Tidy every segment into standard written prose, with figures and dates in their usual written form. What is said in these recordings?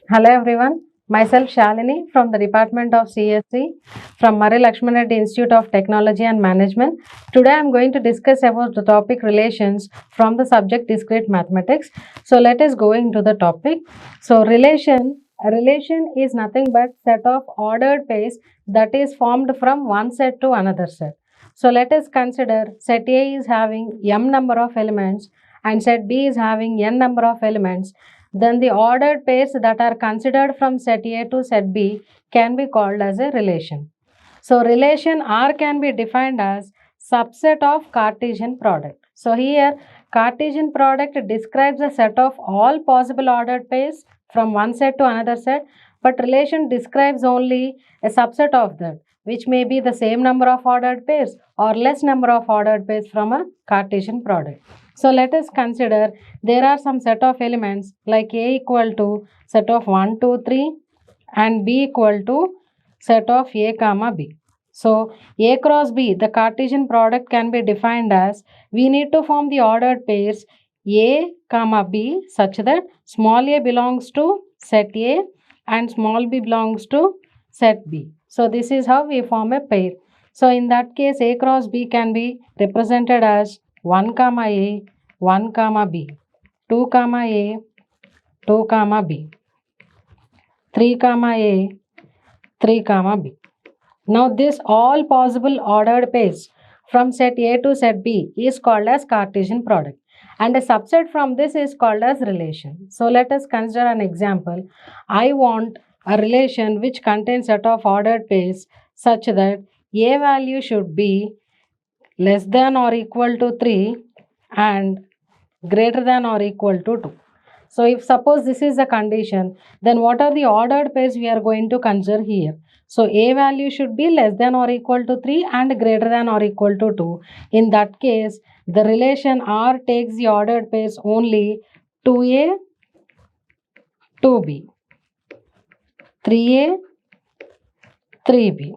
Hello everyone, myself Shalini from the Department of CSC from Marri Laxman Institute of Technology and Management. Today I am going to discuss about the topic relations from the subject discrete mathematics. So let us go into the topic. So a relation is nothing but set of ordered pairs that is formed from one set to another set. So let us consider set A is having m number of elements and set B is having n number of elements. Then the ordered pairs that are considered from set A to set B can be called as a relation. So relation R can be defined as subset of Cartesian product. So here Cartesian product describes a set of all possible ordered pairs from one set to another set, but relation describes only a subset of that, which may be the same number of ordered pairs or less number of ordered pairs from a Cartesian product. So let us consider there are some set of elements like A equal to set of 1, 2, 3 and B equal to set of A comma B. So A cross B, the Cartesian product can be defined as we need to form the ordered pairs A comma B such that small a belongs to set A and small b belongs to set B. So this is how we form a pair. So in that case A cross B can be represented as 1 comma A, 1 comma B, 2 comma A, 2 comma B, 3 comma A, 3 comma B. Now this all possible ordered pairs from set A to set B is called as Cartesian product and a subset from this is called as relation. So let us consider an example. I want a relation which contains set of ordered pairs such that A value should be less than or equal to 3 and greater than or equal to 2. So if suppose this is the condition, then what are the ordered pairs we are going to consider here? So A value should be less than or equal to 3 and greater than or equal to 2. In that case, the relation R takes the ordered pairs only 2A, 2B, 3A, 3B,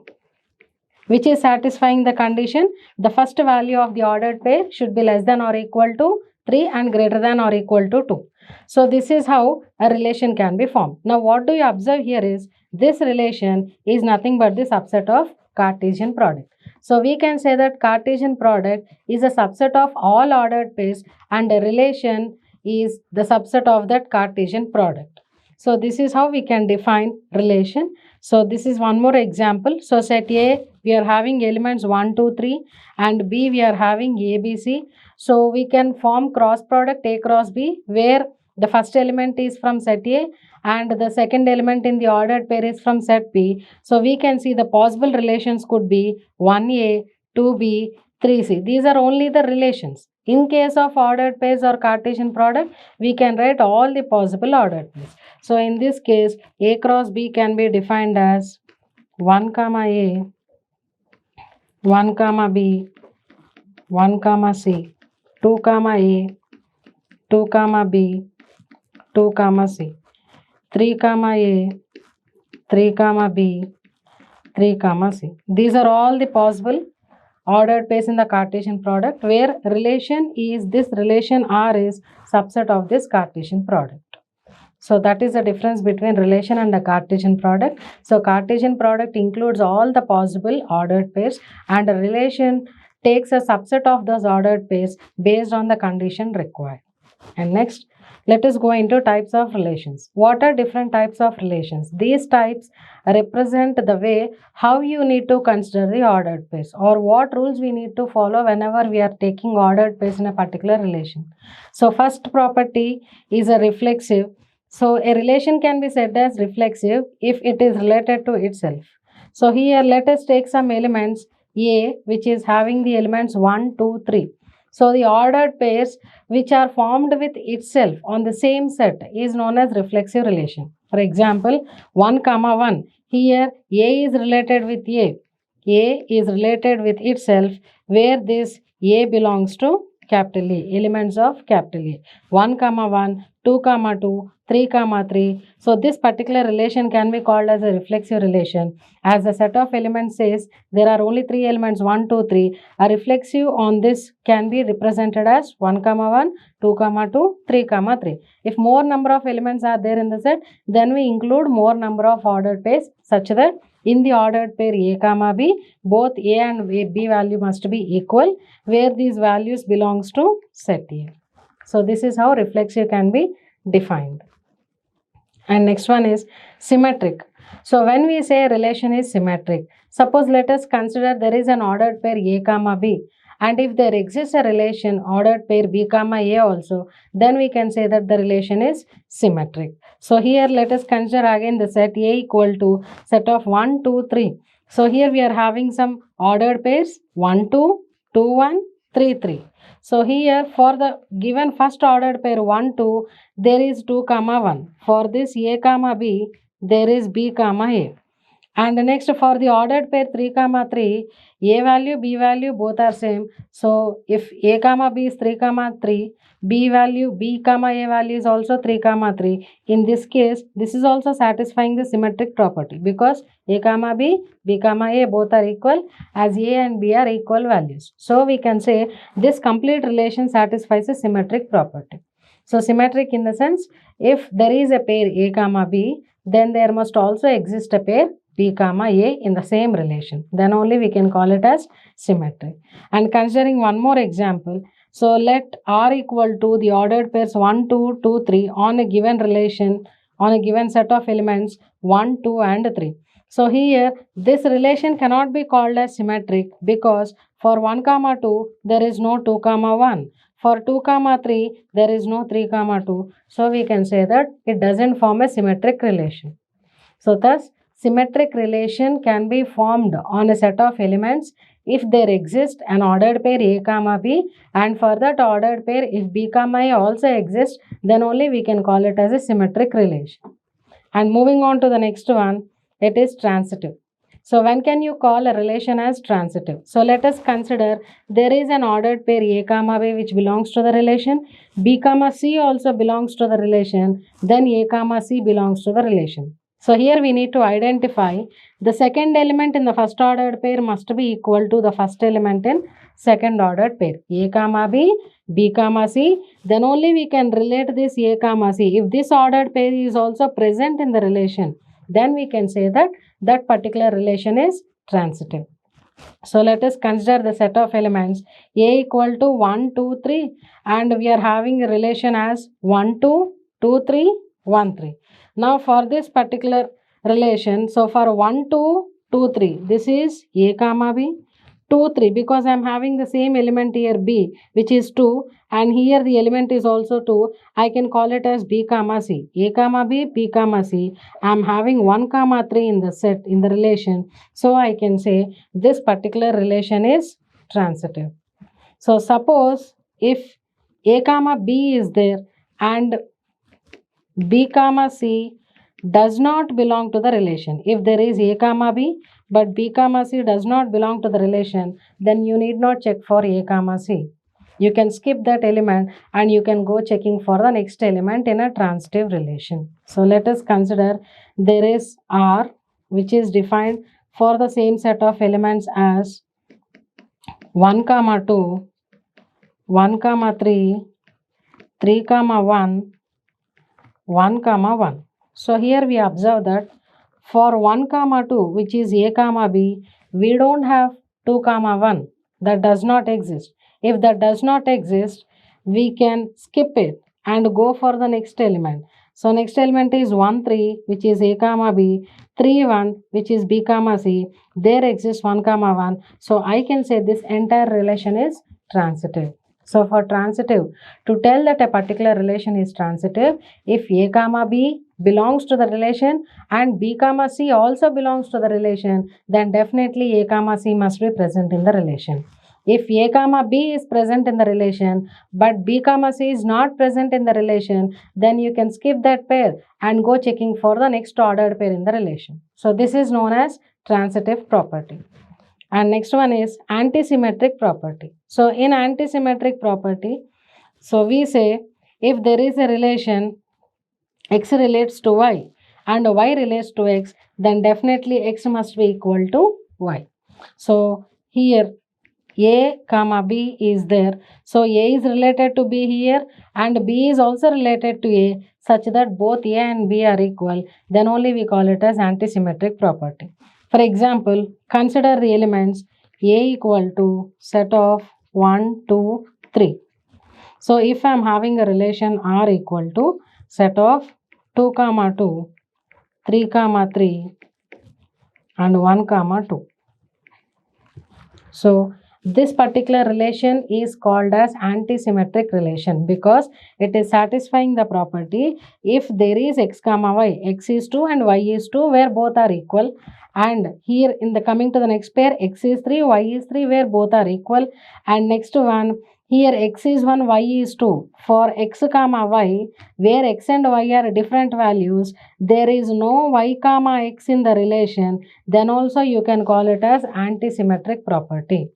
which is satisfying the condition. The first value of the ordered pair should be less than or equal to 3 and greater than or equal to 2. So this is how a relation can be formed. Now what do you observe here is this relation is nothing but the subset of Cartesian product. So we can say that Cartesian product is a subset of all ordered pairs and a relation is the subset of that Cartesian product. So this is how we can define relation. So this is one more example. So set A we are having elements 1, 2, 3 and B we are having A, B, C. So we can form cross product A cross B where the first element is from set A and the second element in the ordered pair is from set B. So we can see the possible relations could be 1A, 2B, 3C. These are only the relations. In case of ordered pairs or Cartesian product, we can write all the possible ordered pairs. So in this case, A cross B can be defined as 1 comma A, 1 comma B, 1 comma C, 2 comma A, 2 comma B, 2 comma C, 3 comma A, 3 comma B, 3 comma C. These are all the possible ordered pairs in the Cartesian product where relation is this relation R is subset of this Cartesian product. So that is the difference between relation and a Cartesian product. So Cartesian product includes all the possible ordered pairs and a relation takes a subset of those ordered pairs based on the condition required. And next, let us go into types of relations. What are different types of relations? These types represent the way how you need to consider the ordered pairs or what rules we need to follow whenever we are taking ordered pairs in a particular relation. So first property is a reflexive. So a relation can be said as reflexive if it is related to itself. So here let us take some elements A which is having the elements 1, 2, 3. So the ordered pairs which are formed with itself on the same set is known as reflexive relation. For example, 1 comma 1. Here A is related with A. A is related with itself where this A belongs to capital A, elements of capital A. 1 comma 1, 2, 2, 3, 3. So this particular relation can be called as a reflexive relation. As the set of elements says, there are only 3 elements, 1, 2, 3. A reflexive on this can be represented as 1, 1, 2, 2, 3, 3. If more number of elements are there in the set, then we include more number of ordered pairs such that in the ordered pair A, B, both A and B value must be equal, where these values belongs to set A. So this is how reflexive can be defined. And next one is symmetric. So when we say relation is symmetric, suppose let us consider there is an ordered pair A, B, and if there exists a relation ordered pair B, A also, then we can say that the relation is symmetric. So here let us consider again the set A equal to set of 1, 2, 3. So here we are having some ordered pairs 1, 2, 2, 1, 3, 3. So here for the given first ordered pair 1, 2, there is 2, 1. For this A, B, there is B, A. And next for the ordered pair 3, 3, A value, B value both are same. So if A, B is 3, 3, B value, B, A value is also 3, 3. In this case, this is also satisfying the symmetric property because A, B, B, A both are equal as A and B are equal values. So we can say this complete relation satisfies a symmetric property. So symmetric in the sense, if there is a pair A, B, then there must also exist a pair B, A in the same relation. Then only we can call it as symmetric. And considering one more example, so let R equal to the ordered pairs 1, 2, 2, 3 on a given relation, on a given set of elements 1, 2 and 3. So here this relation cannot be called as symmetric because for 1, 2 there is no 2, 1. For 2, 3 there is no 3, 2. So we can say that it doesn't form a symmetric relation. So thus symmetric relation can be formed on a set of elements if there exists an ordered pair A, B, and for that ordered pair if B, A also exists, then only we can call it as a symmetric relation. And moving on to the next one, it is transitive. So when can you call a relation as transitive? So let us consider there is an ordered pair A, B which belongs to the relation, B, C also belongs to the relation, then A, C belongs to the relation. So here we need to identify the second element in the first ordered pair must be equal to the first element in second ordered pair. A, B, B, C, then only we can relate this A, C. If this ordered pair is also present in the relation, then we can say that that particular relation is transitive. So let us consider the set of elements A equal to 1, 2, 3 and we are having a relation as 1, 2, 2, 3, 1, 3. Now for this particular relation, so for 1, 2, 2, 3, this is A, B, 2, 3 because I am having the same element here B which is 2 and here the element is also 2. I can call it as B, C. A, B, B, C. I am having 1, 3 in the set in the relation. So I can say this particular relation is transitive. So suppose if A, B is there and B, C does not belong to the relation. If there is A, B, but B, C does not belong to the relation, then you need not check for A, C. You can skip that element and you can go checking for the next element in a transitive relation. So let us consider there is R which is defined for the same set of elements as 1, 2, 1, 3, 3, 1, 1, 1. So here we observe that for 1, 2 which is A, B, we don't have 2, 1. That does not exist. If that does not exist, we can skip it and go for the next element. So next element is 1, 3 which is A, B, 3, 1 which is B, C. There exists 1, 1. So I can say this entire relation is transitive. So for transitive, to tell that a particular relation is transitive, if A, B belongs to the relation and B, C also belongs to the relation, then definitely A, C must be present in the relation. If A, B is present in the relation but B, C is not present in the relation, then you can skip that pair and go checking for the next ordered pair in the relation. So this is known as transitive property. And next one is antisymmetric property. So in antisymmetric property, so we say If there is a relation x relates to y and y relates to x, then definitely x must be equal to y. So here a comma b is there. So a is related to b here and b is also related to a, such that both a and b are equal. Then only we call it as antisymmetric property. For example, consider the elements a equal to set of 1, 2, 3. So if I am having a relation r equal to set of 2 comma 2, 3 comma 3 and 1 comma 2. So this particular relation is called as antisymmetric relation because it is satisfying the property if there is x comma y, x is 2 and y is 2 where both are equal, and here in the coming to the next pair x is 3, y is 3 where both are equal, and next one here x is 1, y is 2. For x comma y where x and y are different values, there is no y comma x in the relation, then also you can call it as antisymmetric property.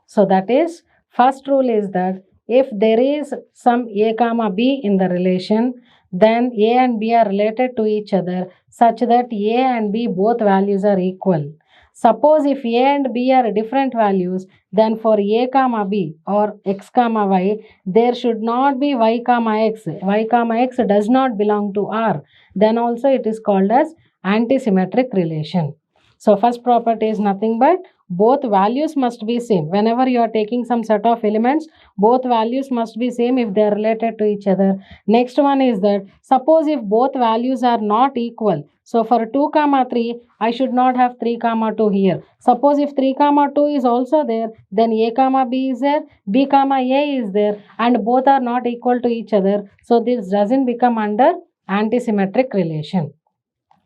So that is, first rule is that if there is some a comma b in the relation, then a and b are related to each other such that a and b both values are equal. Suppose if a and b are different values, then for a comma b or x comma y, there should not be y comma x. Y comma x does not belong to R. Then also it is called as antisymmetric relation. So first property is nothing but both values must be same. Whenever you are taking some set of elements, both values must be same if they are related to each other. Next one is that suppose if both values are not equal. So for 2 comma 3, I should not have 3 comma 2 here. Suppose if 3 comma 2 is also there, then a comma b is there, b comma a is there, and both are not equal to each other. So this doesn't become under antisymmetric relation.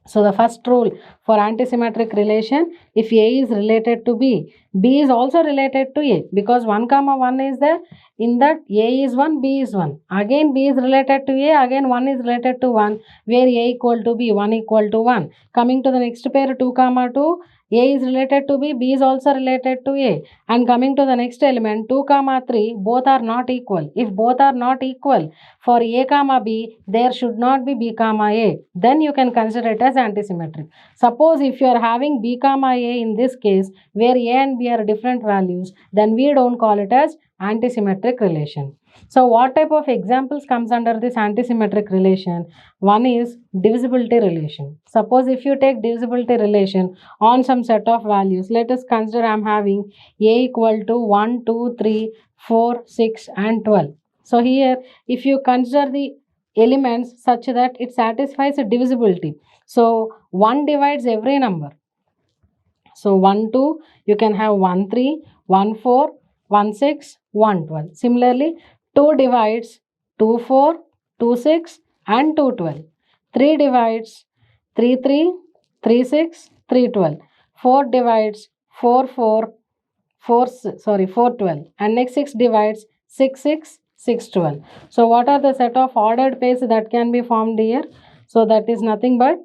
So the first rule for antisymmetric relation, if A is related to B, B is also related to A because 1 comma 1 is there. In that A is 1, B is 1. Again B is related to A, again 1 is related to 1 where A equal to B, 1 equal to 1. Coming to the next pair 2 comma 2, A is related to B, B is also related to A. And coming to the next element 2 comma 3, both are not equal. If both are not equal, for A comma B, there should not be B comma A. Then you can consider it as antisymmetric. Suppose if you are having B comma A in this case, where A and B are different values, then we don't call it as antisymmetric relation. So what type of examples comes under this antisymmetric relation? One is divisibility relation. Suppose if you take divisibility relation on some set of values, let us consider I am having A equal to 1, 2, 3, 4, 6 and 12. So here if you consider the elements such that it satisfies a divisibility. So 1 divides every number. So 1, 2, you can have 1, 3, 1, 4, 1, 6, 1, 12. Similarly, 2 divides 2, 4, 2, 6 and 2, 12. 3 divides 3, 3, 3, 6, 3, 12. 4 divides 4, 4, 4, 12. And next 6 divides 6, 6, 6, 12. So what are the set of ordered pairs that can be formed here? So that is nothing but,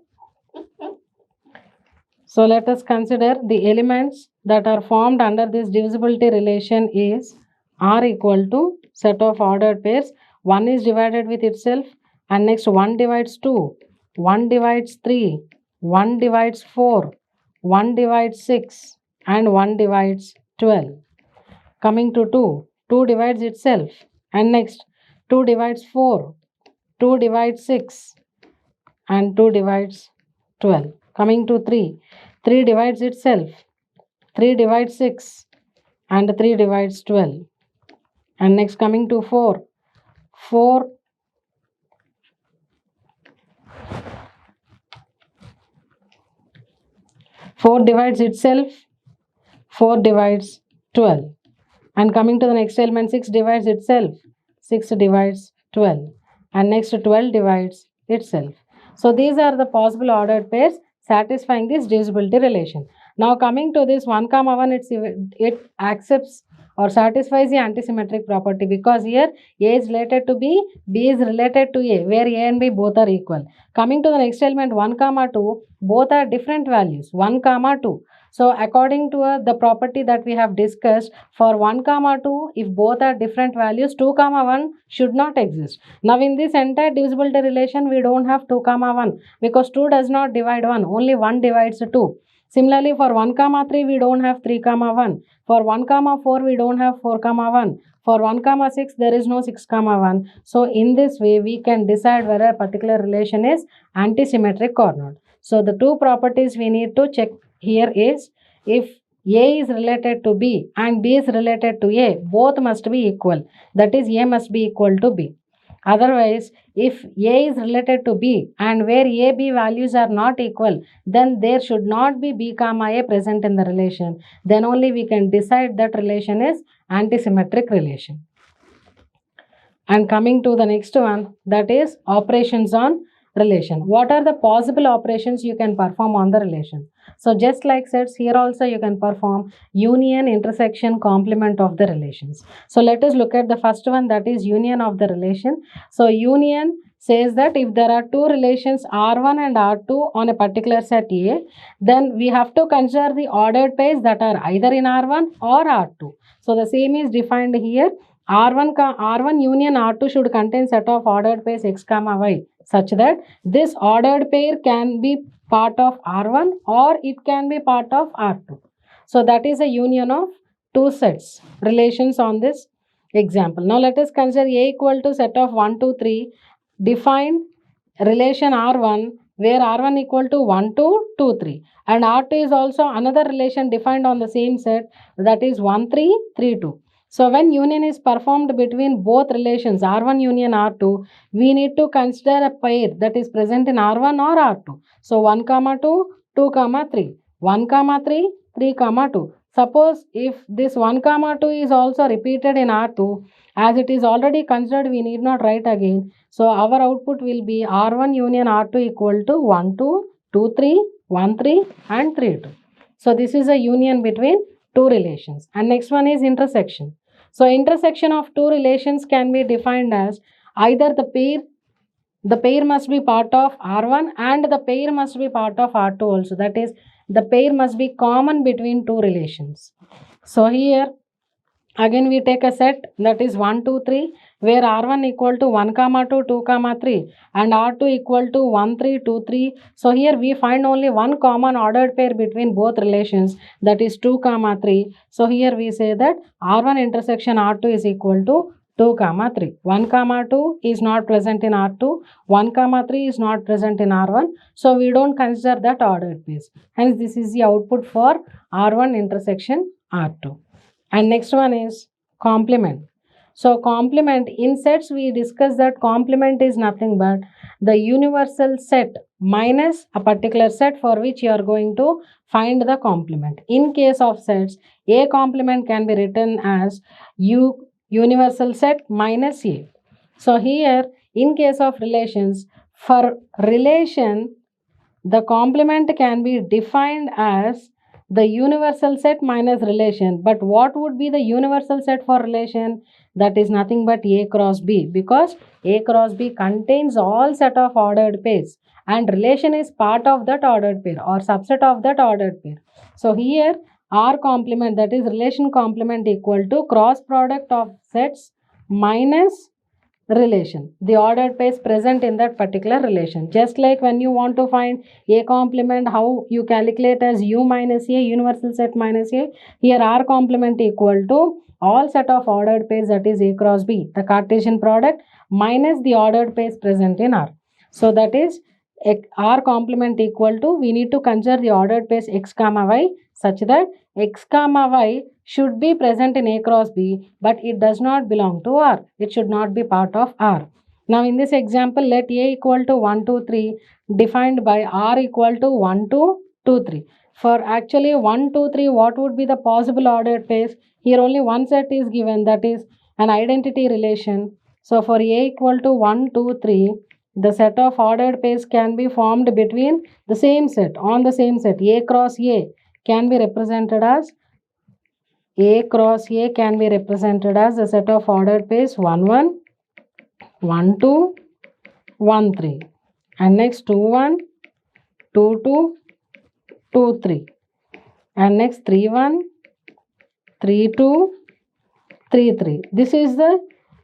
so let us consider the elements that are formed under this divisibility relation is R equal to set of ordered pairs. 1 is divided with itself and next 1 divides 2, 1 divides 3, 1 divides 4, 1 divides 6 and 1 divides 12. Coming to 2, 2 divides itself and next 2 divides 4, 2 divides 6 and 2 divides 12. Coming to 3, 3 divides itself, 3 divides 6 and 3 divides 12. And next coming to 4, 4 divides itself, 4 divides 12. And coming to the next element 6 divides itself, 6 divides 12. And next 12 divides itself. So these are the possible ordered pairs satisfying this divisibility relation. Now coming to this 1 comma 1, it accepts or satisfies the antisymmetric property because here A is related to B, B is related to A, where A and B both are equal. Coming to the next element 1 comma 2, both are different values, 1 comma 2. So according to the property that we have discussed, for 1 comma 2, if both are different values, 2 comma 1 should not exist. Now in this entire divisibility relation, we don't have 2 comma 1 because 2 does not divide 1, only 1 divides 2. Similarly, for 1 comma 3, we don't have 3 comma 1. For 1 comma 4, we don't have 4 comma 1. For 1 comma 6, there is no 6 comma 1. So in this way, we can decide whether a particular relation is antisymmetric or not. So the two properties we need to check here is, if A is related to B and B is related to A, both must be equal. That is, A must be equal to B. Otherwise, if A is related to B and where A, B values are not equal, then there should not be B comma A present in the relation. Then only we can decide that relation is antisymmetric relation. And coming to the next one, that is operations on relation. What are the possible operations you can perform on the relation? So just like sets, here also you can perform union, intersection, complement of the relations. So let us look at the first one, that is union of the relation. So union says that if there are two relations R1 and R2 on a particular set A, then we have to consider the ordered pairs that are either in R1 or R2. So the same is defined here. R1 union R2 should contain set of ordered pairs x comma y such that this ordered pair can be part of R1 or it can be part of R2. So that is a union of two sets relations on this example. Now let us consider A equal to set of 1, 2, 3. Define relation R1 where R1 equal to 1, 2, 2, 3. And R2 is also another relation defined on the same set, that is 1, 3, 3, 2. So when union is performed between both relations R1 union R2, we need to consider a pair that is present in R1 or R2. So 1 comma 2, 2 comma 3, 1 comma 3, 3 comma 2. Suppose if this 1 comma 2 is also repeated in R2, as it is already considered, we need not write again. So our output will be R1 union R2 equal to 1, 2, 2, 3, 1, 3 and 3, 2. So this is a union between two relations. And next one is intersection. So intersection of two relations can be defined as either the pair must be part of R1 and the pair must be part of R2 also. That is, the pair must be common between two relations. So here again we take a set that is 1, 2, 3 where R1 equal to 1 comma 2, 2 comma 3 and R2 equal to 1, 3, 2, 3. So here we find only one common ordered pair between both relations, that is 2 comma 3. So here we say that R1 intersection R2 is equal to 2 comma 3. 1 comma 2 is not present in R2. 1 comma 3 is not present in R1. So we don't consider that ordered pairs. Hence this is the output for R1 intersection R2. And next one is complement. So complement, in sets we discussed that complement is nothing but the universal set minus a particular set for which you are going to find the complement. In case of sets, A complement can be written as universal set minus A. So here in case of relations, for relation the complement can be defined as the universal set minus relation. But what would be the universal set for relation? That is nothing but A cross B, because A cross B contains all set of ordered pairs and relation is part of that ordered pair or subset of that ordered pair. So here R complement, that is relation complement, equal to cross product of sets minus relation, the ordered pairs present in that particular relation. Just like when you want to find A complement, how you calculate as U minus A, universal set minus A, here R complement equal to all set of ordered pairs, that is A cross B, the Cartesian product minus the ordered pairs present in R. So that is R complement equal to, we need to consider the ordered pairs x comma y such that x comma y should be present in A cross B, but it does not belong to R. It should not be part of R. Now in this example, let A equal to 1, 2, 3 defined by R equal to 1, 2, 2, 3. For actually 1, 2, 3, what would be the possible ordered pairs? Here only one set is given, that is an identity relation. So for A equal to 1, 2, 3, the set of ordered pairs can be formed between the same set, on the same set. A cross A can be represented as A cross A can be represented as a set of ordered pairs 1, 1, 1, 2, 1, 3 and next 2, 1, 2, 2, 2, 3. and next 3 1, 3 2, 3 3. This is the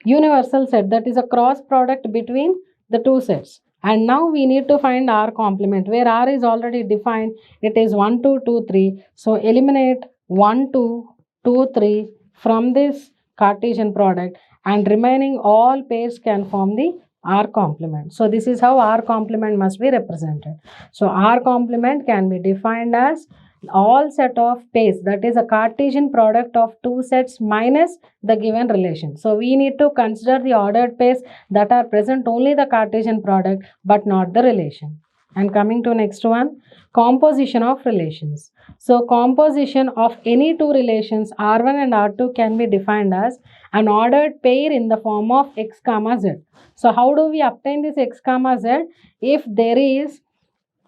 universal set, that is a cross product between the two sets. And now we need to find R complement, where R is already defined. It is 1 2 2 3. So eliminate 1 2 2 3 from this Cartesian product, and remaining all pairs can form the R complement. So this is how R complement must be represented. So R complement can be defined as all set of pairs, that is a Cartesian product of two sets minus the given relation. So we need to consider the ordered pairs that are present only the Cartesian product but not the relation. And coming to next one, composition of relations. So composition of any two relations R1 and R2 can be defined as an ordered pair in the form of x comma z. So how do we obtain this x comma z? If there is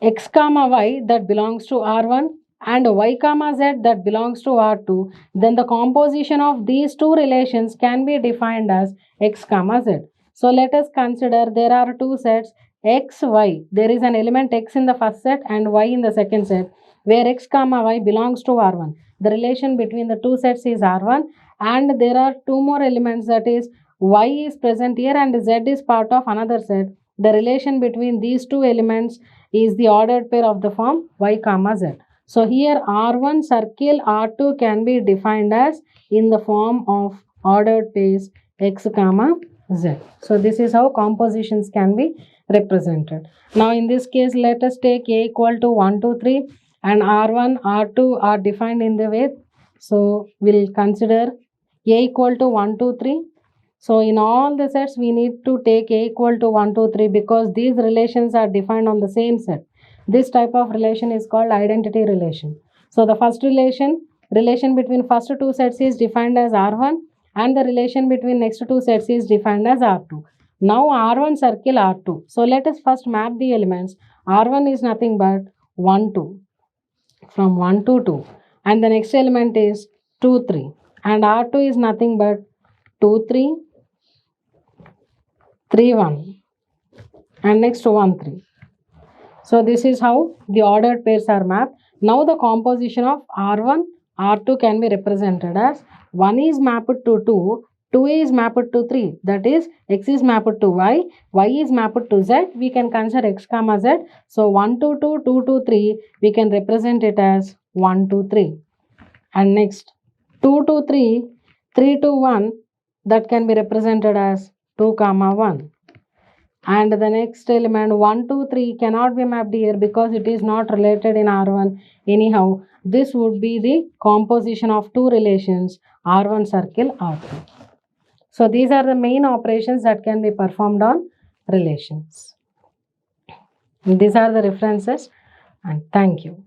x comma y that belongs to R1 and y comma z that belongs to R2, then the composition of these two relations can be defined as x comma z. So let us consider there are two sets x, y. There is an element x in the first set and y in the second set, where x comma y belongs to R1. The relation between the two sets is R1, and there are two more elements, that is y is present here and z is part of another set. The relation between these two elements is the ordered pair of the form y comma z. So here R1 circle R2 can be defined as in the form of ordered pairs x comma z. So this is how compositions can be represented. Now in this case, let us take A equal to 1 2 3 and R1 R2 are defined in the way. So we'll consider A equal to 1 2 3. So in all the sets we need to take A equal to 1 2 3 because these relations are defined on the same set. This type of relation is called identity relation. So the first relation between first two sets is defined as R1, and the relation between next two sets is defined as R2. Now R1 circle R2. So let us first map the elements. R1 is nothing but 1 2, from 1 to 2, and the next element is 2 3, and R2 is nothing but 2 3, 3 1, and next 1 3. So this is how the ordered pairs are mapped. Now the composition of R1, R2 can be represented as 1 is mapped to 2, 2 is mapped to 3, that is x is mapped to y, y is mapped to z. We can consider x comma z. So 1 2 2, 2 2 3, we can represent it as 1 2 3. And next 2 2 3, 3 2 1, that can be represented as 2 comma 1. And the next element 1 2 3 cannot be mapped here because it is not related in R1. Anyhow, this would be the composition of two relations R1 circle R2. So these are the main operations that can be performed on relations. These are the references, and thank you.